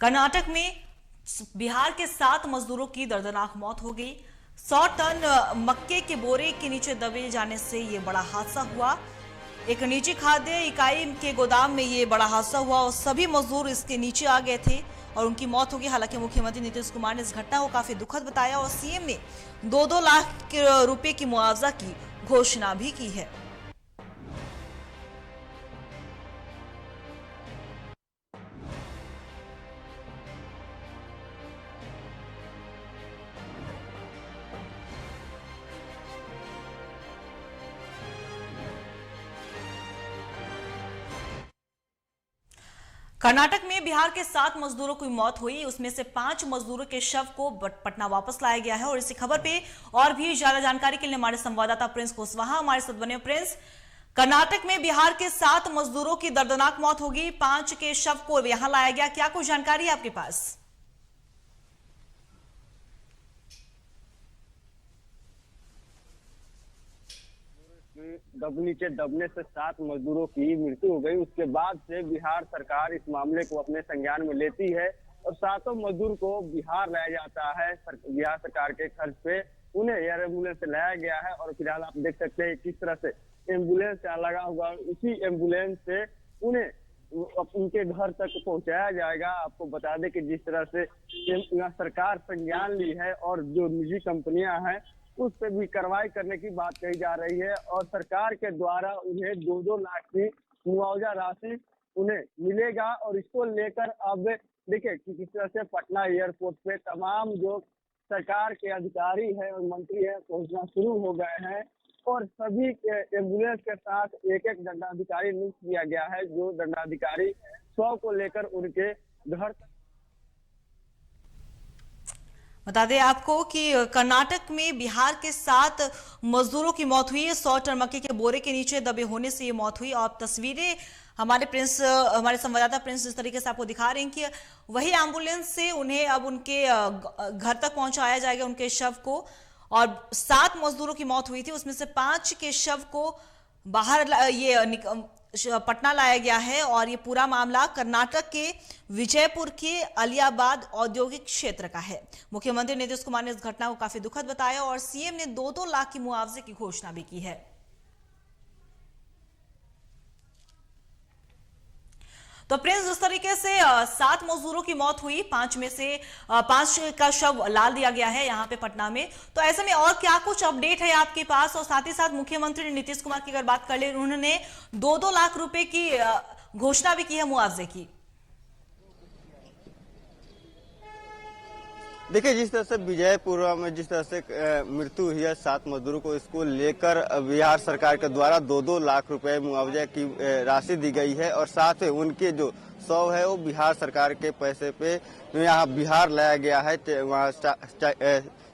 कर्नाटक में बिहार के 7 मजदूरों की दर्दनाक मौत हो गई। 100 टन मक्के के बोरे के नीचे दबे जाने से ये बड़ा हादसा हुआ। एक निजी खाद्य इकाई के गोदाम में ये बड़ा हादसा हुआ और सभी मजदूर इसके नीचे आ गए थे और उनकी मौत हो गई। हालांकि मुख्यमंत्री नीतीश कुमार ने इस घटना को काफी दुखद बताया और सीएम ने 2-2 लाख रुपए की मुआवजा की घोषणा भी की है। कर्नाटक में बिहार के 7 मजदूरों की मौत हुई। उसमें से 5 मजदूरों के शव को पटना वापस लाया गया है और इसी खबर पे और भी ज्यादा जानकारी के लिए हमारे संवाददाता प्रिंस कुशवाहा हमारे साथ बने। प्रिंस, कर्नाटक में बिहार के 7 मजदूरों की दर्दनाक मौत होगी, 5 के शव को यहां लाया गया, क्या कुछ जानकारी है आपके पास? नीचे दबने से 7 मजदूरों की मृत्यु हो गई। उसके बाद से बिहार सरकार इस मामले को अपने संज्ञान में लेती है और 7 मजदूर को बिहार लाया जाता है। बिहार सरकार के खर्च पे उन्हें एयर एम्बुलेंस से लाया गया है और फिलहाल आप देख सकते हैं किस तरह से एम्बुलेंस लगा हुआ, उसी एम्बुलेंस से उन्हें उनके घर तक पहुंचाया जाएगा। आपको बता दें कि जिस तरह से सरकार संज्ञान ली है और जो निजी कंपनियां हैं उस पर भी कार्रवाई करने की बात कही जा रही है और सरकार के द्वारा उन्हें 2-2 लाख की मुआवजा राशि उन्हें मिलेगा। और इसको लेकर अब देखिए कि किस तरह से पटना एयरपोर्ट पे तमाम जो सरकार के अधिकारी हैं और मंत्री हैं पहुंचना शुरू हो गए हैं और सभी एम्बुलेंस के साथ एक दंडाधिकारी नियुक्त किया गया है, जो दंडाधिकारी 100 को लेकर उनके घर। बता दें आपको कि कर्नाटक में बिहार के 7 मजदूरों की मौत हुई है। 100 टन मक्के के बोरे के नीचे दबे होने से ये मौत हुई और तस्वीरें हमारे संवाददाता प्रिंस इस तरीके से आपको दिखा रहे हैं कि वही एम्बुलेंस से उन्हें अब उनके घर तक पहुंचाया जाएगा, उनके शव को। और 7 मजदूरों की मौत हुई थी, उसमें से 5 के शव को बाहर पटना लाया गया है और ये पूरा मामला कर्नाटक के विजयपुर के अलियाबाद औद्योगिक क्षेत्र का है। मुख्यमंत्री नीतीश कुमार ने इस घटना को काफी दुखद बताया और सीएम ने 2-2 लाख की मुआवजे की घोषणा भी की है। तो प्रिंस, जिस तरीके से 7 मजदूरों की मौत हुई, 5 में से 5 का शव लाल दिया गया है यहाँ पे पटना में, तो ऐसे में और क्या कुछ अपडेट है आपके पास? और साथ ही साथ मुख्यमंत्री नीतीश कुमार की अगर बात कर ले, उन्होंने 2-2 लाख रुपए की घोषणा भी की है मुआवजे की। देखिए, जिस तरह से विजयपुर में जिस तरह से मृत्यु हुई है 7 मजदूरों को, इसको लेकर बिहार सरकार के द्वारा 2-2 लाख रुपए मुआवजा की राशि दी गई है और साथ ही उनके जो शव है वो बिहार सरकार के पैसे पे यहाँ बिहार लाया गया है, वहाँ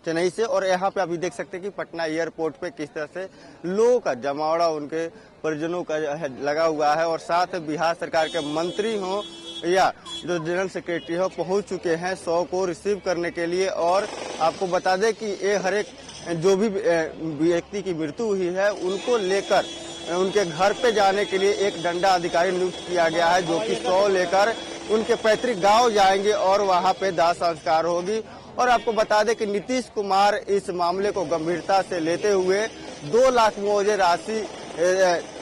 चेन्नई से। और यहाँ पे अभी देख सकते हैं कि पटना एयरपोर्ट पे किस तरह से लोगों का जमावड़ा उनके परिजनों का लगा हुआ है और साथ बिहार सरकार के मंत्री हों या जो जनरल सेक्रेटरी हो पहुंच चुके हैं 100 को रिसीव करने के लिए। और आपको बता दें कि ये हर एक जो भी व्यक्ति की मृत्यु हुई है उनको लेकर उनके घर पे जाने के लिए एक दंडा अधिकारी नियुक्त किया गया है, जो कि 100 लेकर उनके पैतृक गांव जाएंगे और वहां पे दाह संस्कार होगी। और आपको बता दें कि नीतीश कुमार इस मामले को गंभीरता से लेते हुए 2 लाख मुआवजे राशि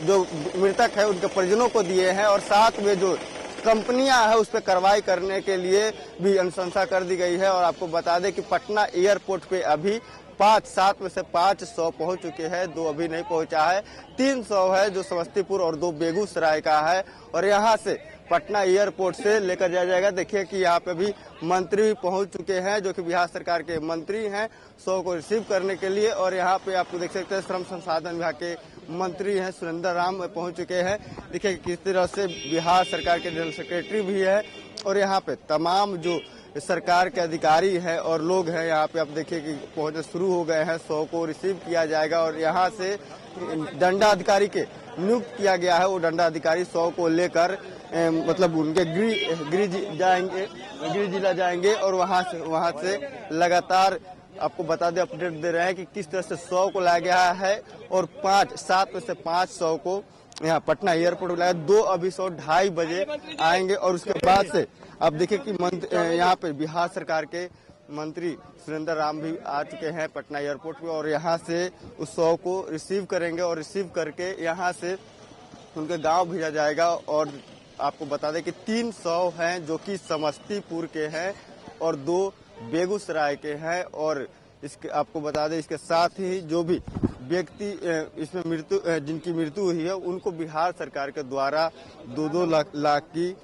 जो मृतक है उनके परिजनों को दिए हैं और साथ में जो कंपनियां है उस पर कार्रवाई करने के लिए भी अनुशंसा कर दी गई है। और आपको बता दें कि पटना एयरपोर्ट पे अभी 7 में से 5 100 पहुंच चुके हैं, 2 अभी नहीं पहुंचा है, 300 है जो समस्तीपुर और 2 बेगूसराय का है और यहाँ से पटना एयरपोर्ट से लेकर जाया जाएगा। देखिए कि यहाँ पे भी मंत्री भी पहुंच चुके हैं, जो कि बिहार सरकार के मंत्री हैं 100 को रिसीव करने के लिए। और यहाँ पे आपको देख सकते हैं श्रम संसाधन विभाग के मंत्री हैं सुरेंद्र राम पहुंच चुके हैं। देखिए किस तरह से बिहार सरकार के जनरल सेक्रेटरी भी है और यहाँ पे तमाम जो सरकार के अधिकारी हैं और लोग हैं यहाँ पे आप देखिए कि पहुंचना शुरू हो गए हैं। 100 को रिसीव किया जाएगा और यहाँ से दंडाधिकारी के नियुक्त किया गया है, वो दंडाधिकारी 100 को लेकर मतलब उनके गृह जिला जाएंगे और वहां से लगातार आपको बता दें अपडेट दे रहे हैं कि किस तरह से 100 को लाया गया है और 7 में से 5 100 को यहाँ पटना एयरपोर्ट बुलाया। 2 अभी 2:30 बजे आएंगे और उसके बाद से अब देखिए कि यहाँ पे बिहार सरकार के मंत्री सुरेंद्र राम भी आ चुके हैं पटना एयरपोर्ट पे और यहाँ से उस 100 को रिसीव करेंगे और रिसीव करके यहाँ से उनके गांव भेजा जाएगा। और आपको बता दें कि 300 हैं जो कि समस्तीपुर के हैं और 2 बेगूसराय के हैं। और इसके आपको बता दें इसके साथ ही जो भी व्यक्ति इसमें जिनकी मृत्यु हुई है उनको बिहार सरकार के द्वारा 2-2 लाख की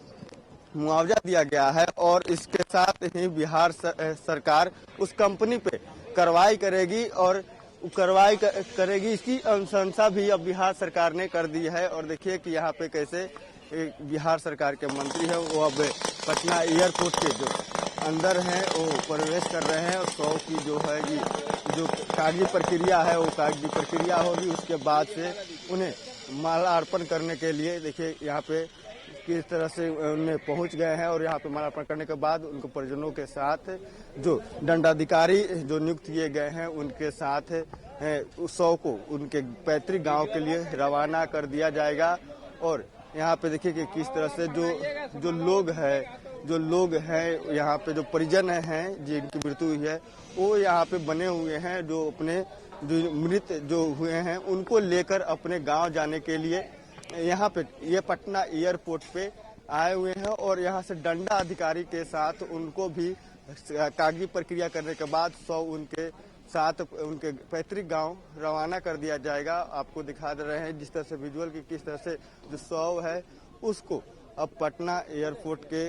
मुआवजा दिया गया है। और इसके साथ ही बिहार सरकार उस कंपनी पे कार्रवाई करेगी और कार्रवाई करेगी, इसकी अनुशंसा भी अब बिहार सरकार ने कर दी है। और देखिए कि यहाँ पे कैसे बिहार सरकार के मंत्री है वो अब पटना एयरपोर्ट के जो अंदर हैं वो प्रवेश कर रहे हैं। और 100 की जो है ये जो कागजी प्रक्रिया है वो कागजी प्रक्रिया होगी। उसके बाद से उन्हें माल्यार्पण करने के लिए देखिए यहाँ पे किस तरह से उन्हें पहुंच गए हैं। और यहाँ पे माल्यार्पण करने के बाद उनको परिजनों के साथ जो दंडाधिकारी जो नियुक्त किए गए हैं उनके साथ 100 को उनके पैतृक गांव के लिए रवाना कर दिया जाएगा। और यहाँ पे देखिए कि किस तरह से जो लोग हैं यहाँ पे जो परिजन हैं जिनकी मृत्यु हुई है वो यहाँ पे बने हुए हैं, जो अपने जो मृत जो हुए हैं उनको लेकर अपने गांव जाने के लिए यहाँ पे ये पटना एयरपोर्ट पे आए हुए हैं। और यहाँ से दंडा अधिकारी के साथ उनको भी कागजी प्रक्रिया करने के बाद 100 उनके साथ उनके पैतृक गांव रवाना कर दिया जाएगा। आपको दिखा दे रहे हैं जिस तरह से विजुअल की किस तरह से जो 100 है उसको अब पटना एयरपोर्ट के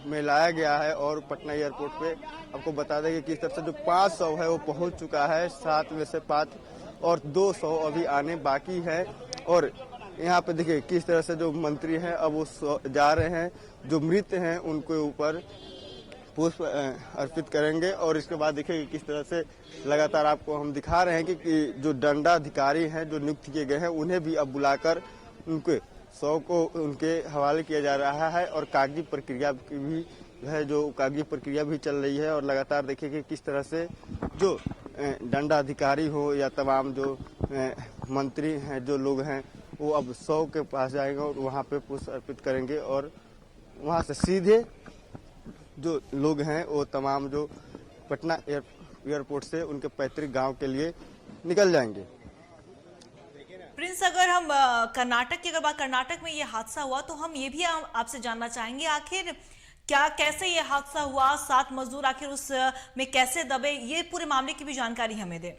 में लाया गया है। और पटना एयरपोर्ट पे आपको बता दें कि किस तरह से जो 500 है वो पहुंच चुका है, 7 में से 5 और 200 अभी आने बाकी है। और यहाँ पे देखिए किस तरह से जो मंत्री हैं अब वो जा रहे हैं, जो मृत हैं उनके ऊपर पुष्प अर्पित करेंगे। और इसके बाद देखिए किस तरह से लगातार आपको हम दिखा रहे हैं कि जो दंडाधिकारी हैं जो नियुक्त किए गए हैं उन्हें भी अब बुलाकर उनके 100 को उनके हवाले किया जा रहा है। और कागजी प्रक्रिया की भी है, जो कागजी प्रक्रिया भी चल रही है। और लगातार देखिए कि किस तरह से जो दंडाधिकारी हो या तमाम जो मंत्री हैं जो लोग हैं वो अब 100 के पास जाएंगे और वहाँ पे पुष्प अर्पित करेंगे। और वहाँ से सीधे जो लोग हैं वो तमाम जो पटना एयरपोर्ट से उनके पैतृक गांव के लिए निकल जाएंगे। प्रिंस, अगर हम कर्नाटक की अगर बात, कर्नाटक में ये हादसा हुआ तो हम ये भी आपसे जानना चाहेंगे आखिर कैसे ये हादसा हुआ, 7 मजदूर आखिर उस में कैसे दबे, ये पूरे मामले की भी जानकारी हमें दें।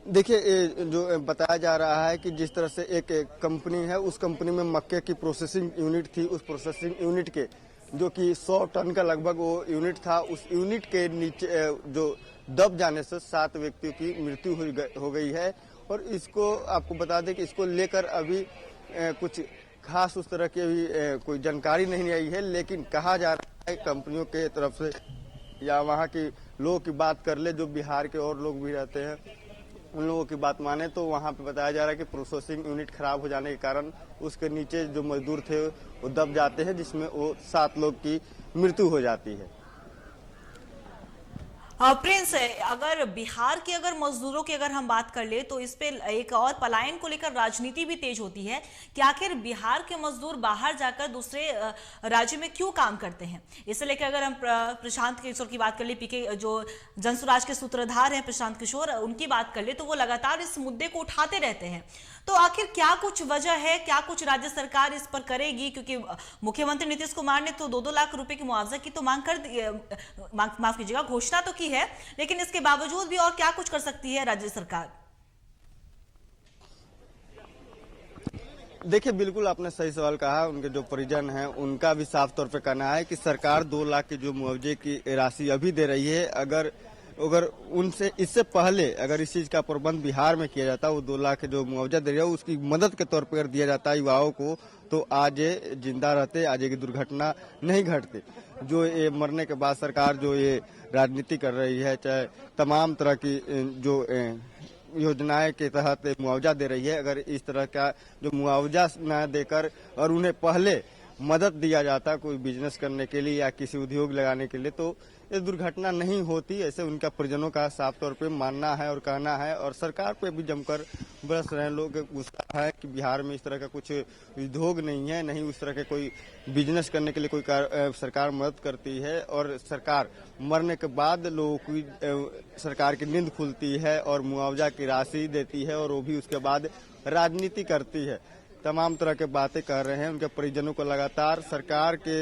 देखिए जो बताया जा रहा है कि जिस तरह से एक कंपनी है उस कंपनी में मक्के की प्रोसेसिंग यूनिट थी, उस प्रोसेसिंग यूनिट के जो कि 100 टन का लगभग वो यूनिट था, उस यूनिट के नीचे जो दब जाने से 7 व्यक्तियों की मृत्यु हो गई है। और इसको आपको बता दें कि इसको लेकर अभी कुछ खास उस तरह की अभी कोई जानकारी नहीं आई है। लेकिन कहा जा रहा है कंपनियों के तरफ से या वहाँ के लोगों की बात कर ले जो बिहार के और लोग भी रहते हैं उन लोगों की बात माने तो वहाँ पे बताया जा रहा है कि प्रोसेसिंग यूनिट खराब हो जाने के कारण उसके नीचे जो मजदूर थे वो दब जाते हैं, जिसमें वो 7 लोग की मृत्यु हो जाती है। प्रिंस, अगर बिहार के अगर मजदूरों की अगर हम बात कर ले तो इस पे एक और पलायन को लेकर राजनीति भी तेज होती है कि आखिर बिहार के मजदूर बाहर जाकर दूसरे राज्य में क्यों काम करते हैं। इसे लेकर अगर हम प्रशांत किशोर की बात कर ले, पीके जो जनसुराज के सूत्रधार हैं प्रशांत किशोर, उनकी बात कर ले तो वो लगातार इस मुद्दे को उठाते रहते हैं। तो आखिर क्या कुछ वजह है, क्या कुछ राज्य सरकार इस पर करेगी, क्योंकि मुख्यमंत्री नीतीश कुमार ने तो 2-2 लाख रुपए की मुआवजा की तो माफ कीजिएगा घोषणा तो की है, लेकिन इसके बावजूद भी और क्या कुछ कर सकती है राज्य सरकार। देखिए बिल्कुल आपने सही सवाल कहा। उनके जो परिजन हैं उनका भी साफ तौर पे कहना है कि सरकार 2 लाख की जो मुआवजे की राशि अभी दे रही है, अगर उनसे इससे पहले अगर इस चीज का प्रबंध बिहार में किया जाता, वो 2 लाख जो मुआवजा दे रहा है उसकी मदद के तौर पर दिया जाता युवाओं को, तो आज ये जिंदा रहते, आज ये दुर्घटना नहीं घटती। जो ये मरने के बाद सरकार जो ये राजनीति कर रही है, चाहे तमाम तरह की जो योजनाएं के तहत मुआवजा दे रही है, अगर इस तरह का जो मुआवजा न देकर और उन्हें पहले मदद दिया जाता कोई बिजनेस करने के लिए या किसी उद्योग लगाने के लिए, तो ये दुर्घटना नहीं होती, ऐसे उनका परिजनों का साफ तौर पे मानना है और कहना है। और सरकार पे भी जमकर बरस रहे लोग, गुस्सा है कि बिहार में इस तरह का कुछ उद्योग नहीं है, नहीं उस तरह के कोई बिजनेस करने के लिए कोई सरकार मदद करती है। और सरकार मरने के बाद लोगों की सरकार की नींद खुलती है और मुआवजा की राशि देती है, और वो भी उसके बाद राजनीति करती है। तमाम तरह के बातें कर रहे हैं। उनके परिजनों को लगातार सरकार के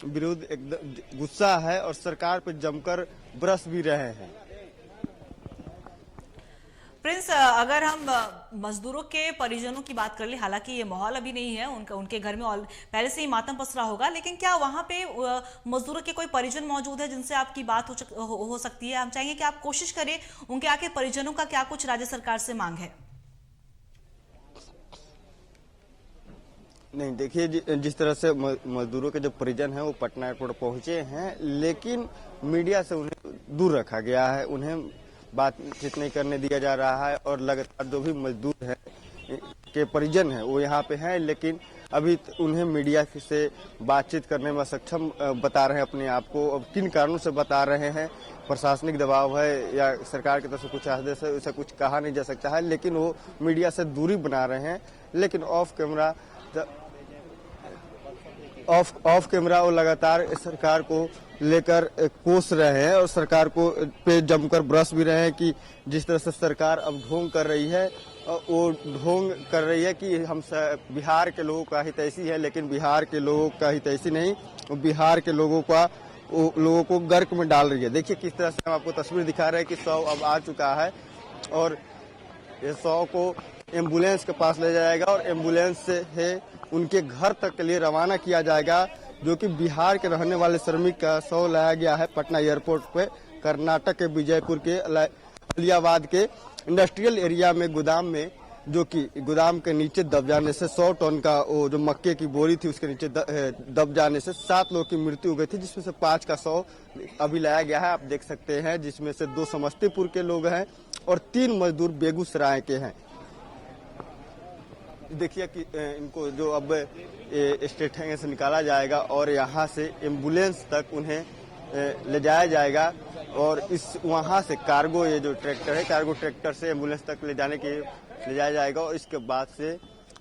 विरुद्ध एकदम गुस्सा है और सरकार पर जमकर बरस भी रहे हैं। प्रिंस, अगर हम मजदूरों के परिजनों की बात कर ले, हालांकि ये माहौल अभी नहीं है, उनके घर में पहले से ही मातम पसरा होगा, लेकिन क्या वहां पे मजदूरों के कोई परिजन मौजूद है जिनसे आपकी बात हो सकती है? हम चाहेंगे कि आप कोशिश करें, उनके आके परिजनों का क्या कुछ राज्य सरकार से मांग है? नहीं, देखिए, जिस तरह से मजदूरों के जो परिजन हैं वो पटना एयरपोर्ट पहुंचे हैं, लेकिन मीडिया से उन्हें दूर रखा गया है, उन्हें बातचीत नहीं करने दिया जा रहा है। और लगातार जो भी मजदूर हैं के परिजन हैं वो यहाँ पे हैं, लेकिन अभी उन्हें मीडिया से बातचीत करने में सक्षम बता रहे हैं अपने आप को। अब किन कारणों से बता रहे हैं, प्रशासनिक दबाव है या सरकार की तरफ से कुछ आदेश है, उसे कुछ कहा नहीं जा सकता है, लेकिन वो मीडिया से दूरी बना रहे हैं। लेकिन ऑफ कैमरा वो लगातार सरकार को लेकर कोस रहे हैं और सरकार को पे जमकर बरस भी रहे हैं कि जिस तरह से सरकार अब ढोंग कर रही है, वो ढोंग कर रही है कि हम बिहार के लोगों का हित ऐसी है, लेकिन बिहार के लोगों का हित ऐसी नहीं, बिहार के लोगों को गर्क में डाल रही है। देखिए किस तरह से हम आपको तस्वीर दिखा रहे हैं कि 100 अब आ चुका है और ये 100 को एम्बुलेंस के पास ले जाएगा और एम्बुलेंस से है उनके घर तक के लिए रवाना किया जाएगा। जो कि बिहार के रहने वाले श्रमिक का 100 लाया गया है पटना एयरपोर्ट पे। कर्नाटक के विजयपुर के अलियाबाद के इंडस्ट्रियल एरिया में गोदाम में, जो कि गोदाम के नीचे दब जाने से 100 टन का वो जो मक्के की बोरी थी उसके नीचे दब जाने से 7 लोगों की मृत्यु हो गई थी, जिसमें से 5 का 100 अभी लाया गया है, आप देख सकते हैं, जिसमें से 2 समस्तीपुर के लोग हैं और 3 मजदूर बेगूसराय के हैं। देखिए कि इनको जो अब स्टेट हाईवे से निकाला जाएगा और यहाँ से एम्बुलेंस तक उन्हें ले जाया जाएगा और इस वहाँ से कार्गो, ये जो ट्रैक्टर है, कार्गो ट्रैक्टर से एम्बुलेंस तक ले जाया जाएगा। और इसके बाद से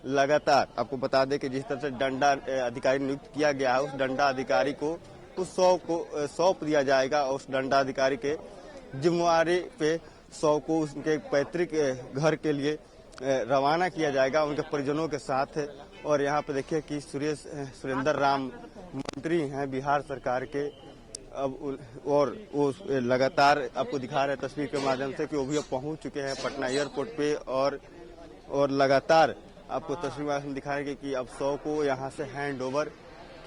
लगातार आपको बता दें कि जिस तरह से डंडा अधिकारी नियुक्त किया गया है, उस डंडा अधिकारी को उस 100 को सौंप दिया जाएगा और उस डंडा अधिकारी के जिम्मेवारी पे 100 को उनके पैतृक घर के लिए रवाना किया जाएगा उनके परिजनों के साथ। और यहाँ पे देखिए कि सुरेंद्र राम मंत्री हैं बिहार सरकार के, अब और वो लगातार आपको दिखा रहे हैं तस्वीर के माध्यम से कि वो भी अब पहुंच चुके हैं पटना एयरपोर्ट पे और लगातार आपको तस्वीर माध्यम दिखा रहे हैं कि अब 100 को यहाँ से हैंड ओवर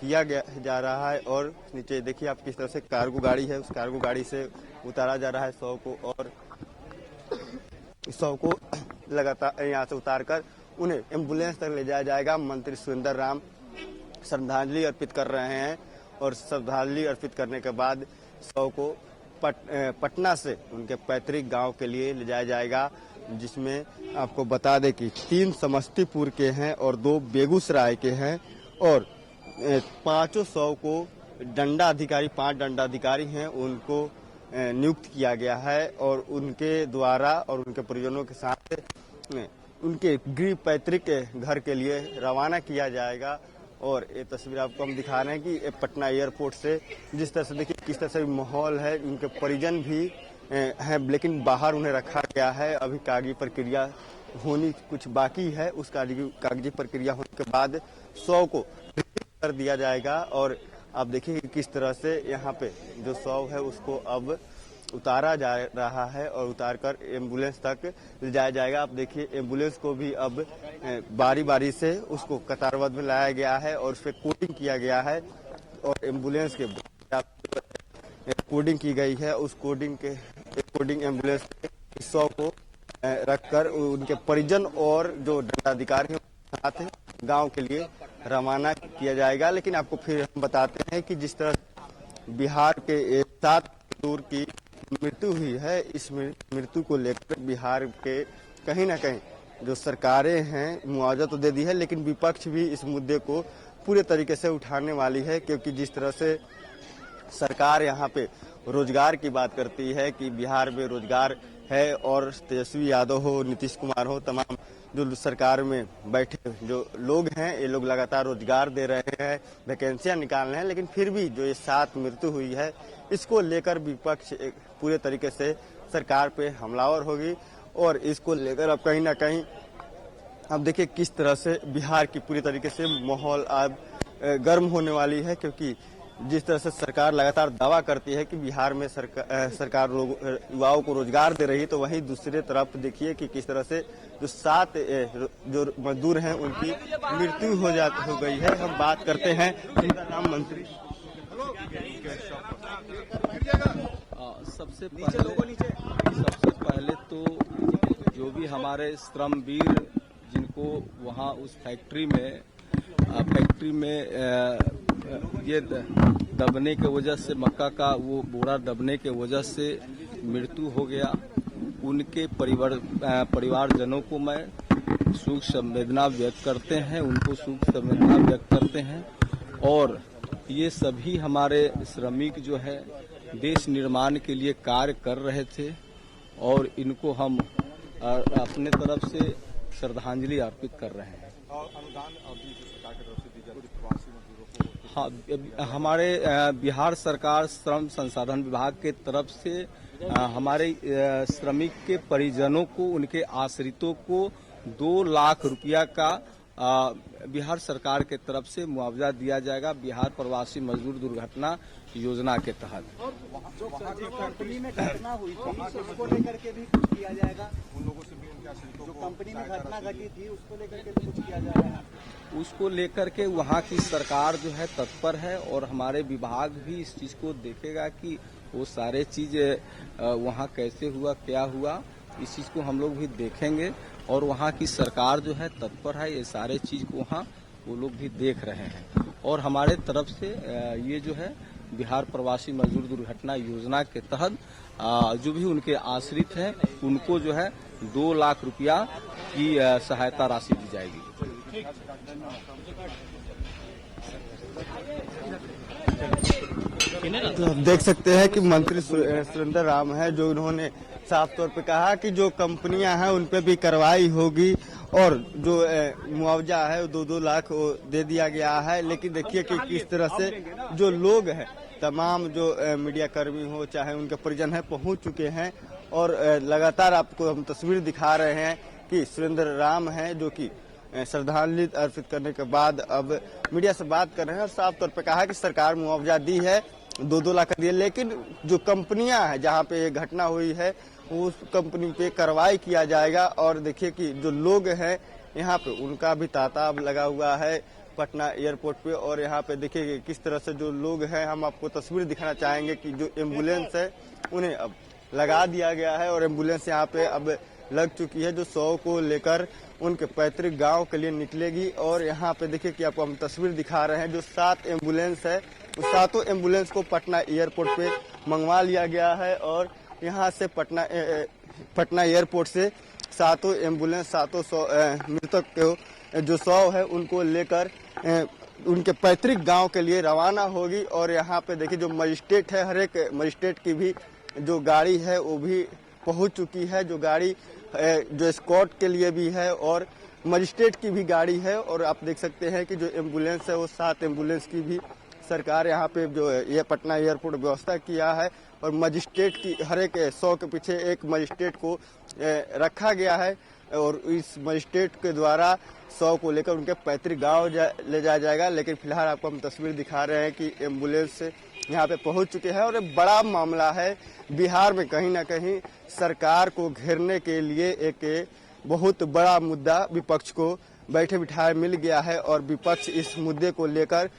किया जा रहा है। और नीचे देखिए आप किस तरह से कार्गो गाड़ी है, उस कार्गो गाड़ी से उतारा जा रहा है 100 को, और 100 को लगातार यहाँ से उतारकर उन्हें एम्बुलेंस तक ले जाया जाएगा। मंत्री सुरेंद्र राम श्रद्धांजलि अर्पित कर रहे हैं और श्रद्धांजलि अर्पित करने के बाद 100 को पटना से उनके पैतृक गांव के लिए ले जाया जाएगा, जिसमें आपको बता दें कि 3 समस्तीपुर के हैं और 2 बेगूसराय के हैं। और 5 को दंडाधिकारी, 5 दंडाधिकारी हैं, उनको नियुक्त किया गया है और उनके द्वारा और उनके परिजनों के साथ उनके गृह पैतृक घर के लिए रवाना किया जाएगा। और ये तस्वीर आपको हम दिखा रहे हैं कि पटना एयरपोर्ट से जिस तरह से देखिए किस तरह से माहौल है, उनके परिजन भी हैं, लेकिन बाहर उन्हें रखा गया है। अभी कागजी प्रक्रिया होनी कुछ बाकी है, उस कागजी प्रक्रिया होने के बाद 100 को कर दिया जाएगा। और आप देखिए किस तरह से यहाँ पे जो 100 है उसको अब उतारा जा रहा है और उतारकर एम्बुलेंस तक ले जाया जाएगा। आप देखिए एम्बुलेंस को भी अब बारी बारी से उसको कतारबद्ध में लाया गया है और उस पर कोडिंग किया गया है और एम्बुलेंस के कोडिंग की गई है। उस कोडिंग एम्बुलेंस 100 को रखकर उनके परिजन और जो दंडाधिकारी हैं साथ गांव के लिए रवाना किया जाएगा। लेकिन आपको फिर हम बताते हैं कि जिस तरह बिहार के 7 मजदूर की मृत्यु हुई है, इस मृत्यु को लेकर बिहार के कहीं ना कहीं जो सरकारें हैं मुआवजा तो दे दी है, लेकिन विपक्ष भी इस मुद्दे को पूरे तरीके से उठाने वाली है, क्योंकि जिस तरह से सरकार यहाँ पे रोजगार की बात करती है कि बिहार में रोजगार है, और तेजस्वी यादव हो, नीतीश कुमार हो, तमाम जो सरकार में बैठे जो लोग हैं, ये लोग लगातार रोजगार दे रहे हैं, वैकेंसियां निकाल रहे हैं, लेकिन फिर भी जो ये 7 मृत्यु हुई है, इसको लेकर विपक्ष पूरे तरीके से सरकार पे हमलावर होगी। और इसको लेकर अब कहीं ना कहीं अब देखिए किस तरह से बिहार की पूरी तरीके से माहौल अब गर्म होने वाली है, क्योंकि जिस तरह से सरकार लगातार दावा करती है कि बिहार में सरकार युवाओं को रोजगार दे रही है, तो वहीं दूसरी तरफ देखिए कि किस तरह से जो 7 जो मजदूर हैं उनकी मृत्यु हो गई है। हम बात करते हैं उनका नाम मंत्री। सबसे पहले तो जो भी हमारे श्रमवीर जिनको वहाँ उस फैक्ट्री में ये दबने के वजह से मक्का का वो बोरा दबने के वजह से मृत्यु हो गया, उनके परिवारजनों को मैं शोक संवेदना व्यक्त करते हैं, उनको शोक संवेदना व्यक्त करते हैं। और ये सभी हमारे श्रमिक जो है देश निर्माण के लिए कार्य कर रहे थे, और इनको हम अपने तरफ से श्रद्धांजलि अर्पित कर रहे हैं। हाँ, हमारे बिहार सरकार श्रम संसाधन विभाग के तरफ से हमारे श्रमिक के परिजनों को, उनके आश्रितों को 2 लाख रुपया का बिहार सरकार के तरफ से मुआवजा दिया जाएगा, बिहार प्रवासी मजदूर दुर्घटना योजना के तहत। जो कंपनी में घटना हुई थी उसको लेकर के भी कुछ किया जाएगा, उन लोगों से भी जो कंपनी में घटना घटी थी उसको लेकर के भी कुछ किया जाएगा। उसको लेकर के वहाँ की सरकार जो है तत्पर है, और हमारे विभाग भी इस चीज को देखेगा कि वो सारे चीज वहाँ कैसे हुआ, क्या हुआ, इस चीज को हम लोग भी देखेंगे। और वहाँ की सरकार जो है तत्पर है, ये सारे चीज को वहाँ वो लोग भी देख रहे हैं। और हमारे तरफ से ये जो है बिहार प्रवासी मजदूर दुर्घटना योजना के तहत जो भी उनके आश्रित हैं उनको जो है 2 लाख रुपया की सहायता राशि दी जाएगी। तो आप देख सकते हैं कि मंत्री सुरेंद्र राम है, जो उन्होंने साफ तौर पे कहा कि जो कंपनियां हैं उन पे भी कार्रवाई होगी, और जो मुआवजा है वो 2-2 लाख दे दिया गया है। लेकिन देखिए कि किस तरह से जो लोग हैं, तमाम जो मीडिया कर्मी हो चाहे उनके परिजन है, पहुंच चुके हैं। और लगातार आपको हम तस्वीर दिखा रहे हैं कि सुरेंद्र राम है, जो कि श्रद्धांजलि अर्पित करने के बाद अब मीडिया से बात कर रहे हैं, और साफ तौर पे कहा कि सरकार मुआवजा दी है, 2-2 लाख दिए, लेकिन जो कंपनियां हैं जहां पे ये घटना हुई है उस कंपनी पे कार्रवाई किया जाएगा। और देखिए कि जो लोग हैं यहाँ पे उनका भी तांता अब लगा हुआ है पटना एयरपोर्ट पे। और यहाँ पे देखिए किस तरह से जो लोग हैं, हम आपको तस्वीर दिखाना चाहेंगे कि जो एम्बुलेंस है उन्हें अब लगा दिया गया है, और एम्बुलेंस यहाँ पे अब लग चुकी है, जो 100 को लेकर उनके पैतृक गांव के लिए निकलेगी। और यहाँ पे देखिए कि आपको हम तस्वीर दिखा रहे हैं, जो 7 एम्बुलेंस है उस 7 एम्बुलेंस को पटना एयरपोर्ट पे मंगवा लिया गया है। और यहाँ से पटना एयरपोर्ट से 7 एम्बुलेंस 700 मृतक को जो 100 है उनको लेकर उनके पैतृक गांव के लिए रवाना होगी। और यहाँ पे देखिए जो मजिस्ट्रेट है, हर एक मजिस्ट्रेट की भी जो गाड़ी है वो भी पहुंच चुकी है, जो गाड़ी जो स्कॉट के लिए भी है और मजिस्ट्रेट की भी गाड़ी है। और आप देख सकते हैं कि जो एम्बुलेंस है वो 7 एम्बुलेंस की भी सरकार यहाँ पे जो ये पटना एयरपोर्ट व्यवस्था किया है। और मजिस्ट्रेट की हर एक 100 के पीछे एक मजिस्ट्रेट को रखा गया है, और इस मजिस्ट्रेट के द्वारा 100 को लेकर उनके पैतृक गांव ले जाया जाएगा। लेकिन फिलहाल आपको हम तस्वीर दिखा रहे हैं कि एम्बुलेंस यहाँ पे पहुंच चुके हैं, और एक बड़ा मामला है बिहार में। कहीं ना कहीं सरकार को घेरने के लिए एक बहुत बड़ा मुद्दा विपक्ष को बैठे बिठाए मिल गया है, और विपक्ष इस मुद्दे को लेकर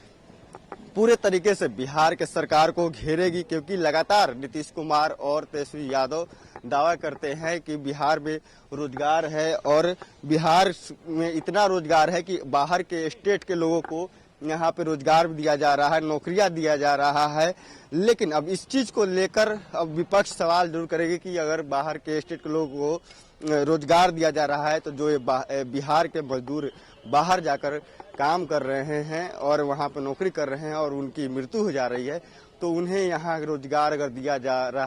पूरे तरीके से बिहार के सरकार को घेरेगी, क्योंकि लगातार नीतीश कुमार और तेजस्वी यादव दावा करते हैं कि बिहार में रोजगार है, और बिहार में इतना रोजगार है कि बाहर के स्टेट के लोगों को यहाँ पे रोजगार भी दिया जा रहा है, नौकरियां दिया जा रहा है। लेकिन अब इस चीज को लेकर अब विपक्ष सवाल जरूर करेगी कि अगर बाहर के स्टेट के लोगों को रोजगार दिया जा रहा है, तो जो ये बिहार के मजदूर बाहर जाकर काम कर रहे हैं और वहाँ पे नौकरी कर रहे हैं और उनकी मृत्यु हो जा रही है, तो उन्हें यहाँ रोजगार अगर दिया जा रहा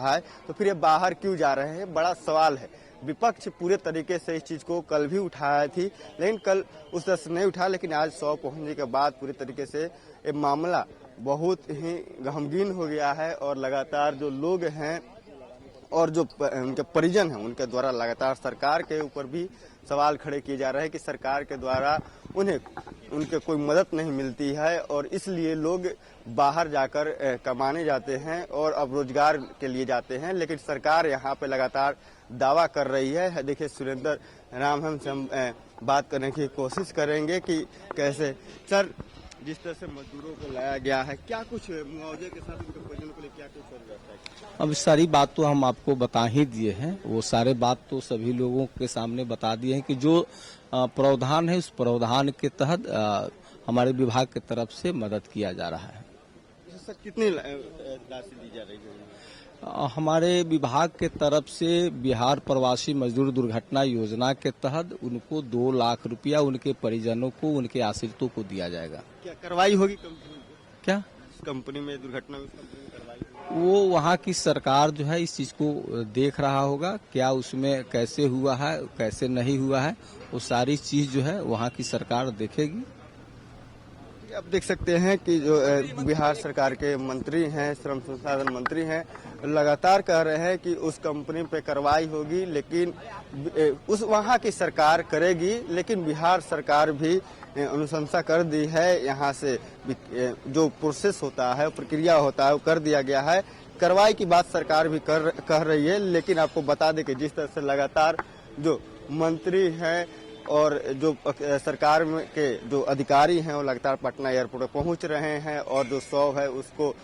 है तो फिर ये बाहर क्यों जा रहे हैं, बड़ा सवाल है। विपक्ष पूरे तरीके से इस चीज को कल भी उठाया थी, लेकिन कल उस तरह से नहीं उठा, लेकिन आज 100 पहुंचने के बाद पूरे तरीके से ये मामला बहुत ही गमगीन हो गया है और लगातार जो लोग हैं और जो उनके परिजन हैं उनके द्वारा लगातार सरकार के ऊपर भी सवाल खड़े किए जा रहे हैं कि सरकार के द्वारा उन्हें उनके कोई मदद नहीं मिलती है और इसलिए लोग बाहर जाकर कमाने जाते हैं और अब रोजगार के लिए जाते हैं, लेकिन सरकार यहाँ पे लगातार दावा कर रही है। देखिए सुरेंद्र राम हमसे हम बात करने की कोशिश करेंगे कि कैसे सर जिस तरह से मजदूरों को लाया गया है, क्या कुछ मुआवजे के साथ उनके परिजनों के लिए क्या कुछ कर जाता है? अब सारी बात तो हम आपको बता ही दिए हैं, वो सारे बात तो सभी लोगों के सामने बता दिए हैं कि जो प्रावधान है उस प्रावधान के तहत हमारे विभाग की तरफ से मदद किया जा रहा है। सर कितनी राशि दी जा रही है? हमारे विभाग के तरफ से बिहार प्रवासी मजदूर दुर्घटना योजना के तहत उनको 2 लाख रुपया उनके परिजनों को, उनके आश्रितों को दिया जाएगा। क्या कार्रवाई होगी कंपनी में? क्या कंपनी में दुर्घटना में कंपनी में कार्रवाई? वो वहाँ की सरकार जो है इस चीज को देख रहा होगा, क्या उसमें कैसे हुआ है कैसे नहीं हुआ है, वो सारी चीज जो है वहाँ की सरकार देखेगी। आप देख सकते हैं कि जो बिहार सरकार के मंत्री हैं, श्रम संसाधन मंत्री हैं, लगातार कह रहे हैं कि उस कंपनी पे कार्रवाई होगी, लेकिन उस वहाँ की सरकार करेगी, लेकिन बिहार सरकार भी अनुशंसा कर दी है। यहाँ से जो प्रोसेस होता है, प्रक्रिया होता है, वो कर दिया गया है। कार्रवाई की बात सरकार भी कह रही है, लेकिन आपको बता दें कि जिस तरह से लगातार जो मंत्री हैं और जो सरकार में के जो अधिकारी हैं वो लगातार पटना एयरपोर्ट पर पहुंच रहे हैं और जो शव है उसको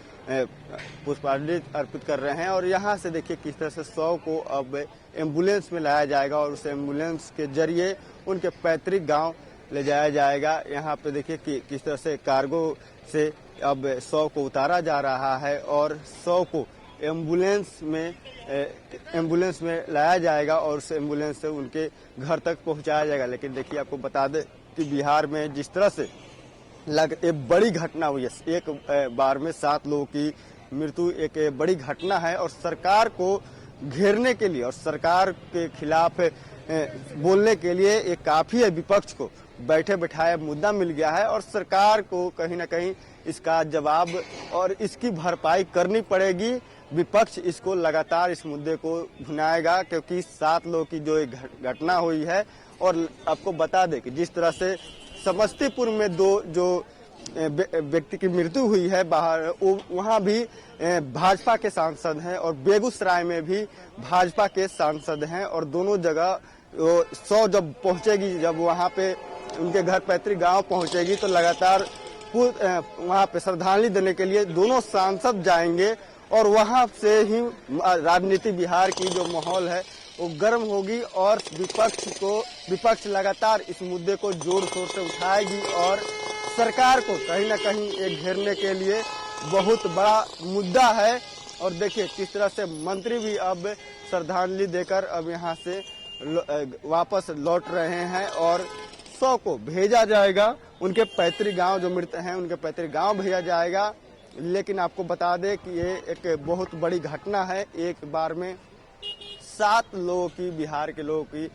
पुष्पांजलि अर्पित कर रहे हैं। और यहाँ से देखिए किस तरह से शव को अब एम्बुलेंस में लाया जाएगा और उस एम्बुलेंस के जरिए उनके पैतृक गांव ले जाया जाएगा। यहाँ पे देखिए कि किस तरह से कार्गो से अब शव को उतारा जा रहा है और शव को एम्बुलेंस में लाया जाएगा और उस एम्बुलेंस से उनके घर तक पहुंचाया जाएगा। लेकिन देखिए आपको बता दें कि बिहार में जिस तरह से एक बड़ी घटना हुई है, एक बार में 7 लोगों की मृत्यु एक बड़ी घटना है और सरकार को घेरने के लिए और सरकार के खिलाफ बोलने के लिए एक काफी है विपक्ष को बैठे बैठाए मुद्दा मिल गया है और सरकार को कहीं ना कहीं इसका जवाब और इसकी भरपाई करनी पड़ेगी। विपक्ष इसको लगातार इस मुद्दे को भुनाएगा क्योंकि 7 लोगों की जो घटना हुई है और आपको बता दें कि जिस तरह से समस्तीपुर में 2 जो व्यक्ति की मृत्यु हुई है बाहर, वहाँ भी भाजपा के सांसद हैं और बेगूसराय में भी भाजपा के सांसद हैं और दोनों जगह 100 जब पहुंचेगी, जब वहाँ पे उनके घर पैतृक गांव पहुंचेगी तो लगातार वहाँ पे श्रद्धांजलि देने के लिए दोनों सांसद जाएंगे और वहाँ से ही राजनीति बिहार की जो माहौल है वो गर्म होगी और विपक्ष लगातार इस मुद्दे को जोर शोर से उठाएगी और सरकार को कहीं ना कहीं एक घेरने के लिए बहुत बड़ा मुद्दा है। और देखिए किस तरह से मंत्री भी अब श्रद्धांजलि देकर अब यहाँ से वापस लौट रहे हैं और 100 को भेजा जाएगा उनके पैतृक गांव, जो मृत हैं उनके पैतृक गांव भेजा जाएगा। लेकिन आपको बता दें कि ये एक बहुत बड़ी घटना है, एक बार में 7 लोगों की, बिहार के लोगों की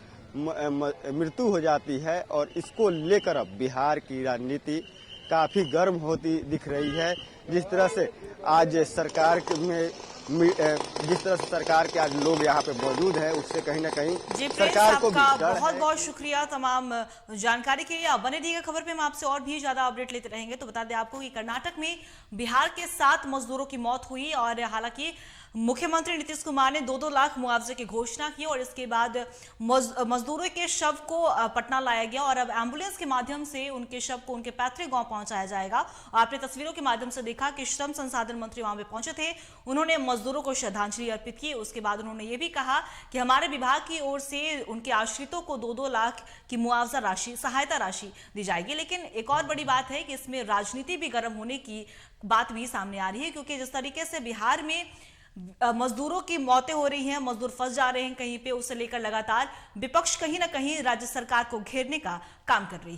मृत्यु हो जाती है और इसको लेकर अब बिहार की राजनीति काफी गर्म होती दिख रही है। जिस तरह से आज सरकार में जिस तरह से सरकार के आज लोग यहाँ पे मौजूद हैं उससे कहीं ना कहीं सरकार को भी डर है। बहुत बहुत शुक्रिया तमाम जानकारी के लिए। आप बने रहिएगा खबर पे, हम आपसे और भी ज्यादा अपडेट लेते रहेंगे। तो बता दें आपको कि कर्नाटक में बिहार के 7 मजदूरों की मौत हुई और हालांकि मुख्यमंत्री नीतीश कुमार ने 2-2 लाख मुआवजे की घोषणा की और इसके बाद मजदूरों के शव को पटना लाया गया और अब एम्बुलेंस के माध्यम से उनके शव को उनके पैतृक गांव पहुंचाया जाएगा। आपने तस्वीरों के माध्यम से देखा कि श्रम संसाधन मंत्री वहां पे पहुंचे थे, उन्होंने मजदूरों को श्रद्धांजलि अर्पित की। उसके बाद उन्होंने ये भी कहा कि हमारे विभाग की ओर से उनके आश्रितों को 2-2 लाख की मुआवजा राशि, सहायता राशि दी जाएगी। लेकिन एक और बड़ी बात है कि इसमें राजनीति भी गर्म होने की बात भी सामने आ रही है क्योंकि जिस तरीके से बिहार में मजदूरों की मौतें हो रही हैं, मजदूर फंस जा रहे हैं कहीं पे, उसे लेकर लगातार विपक्ष कहीं ना कहीं राज्य सरकार को घेरने का काम कर रही है।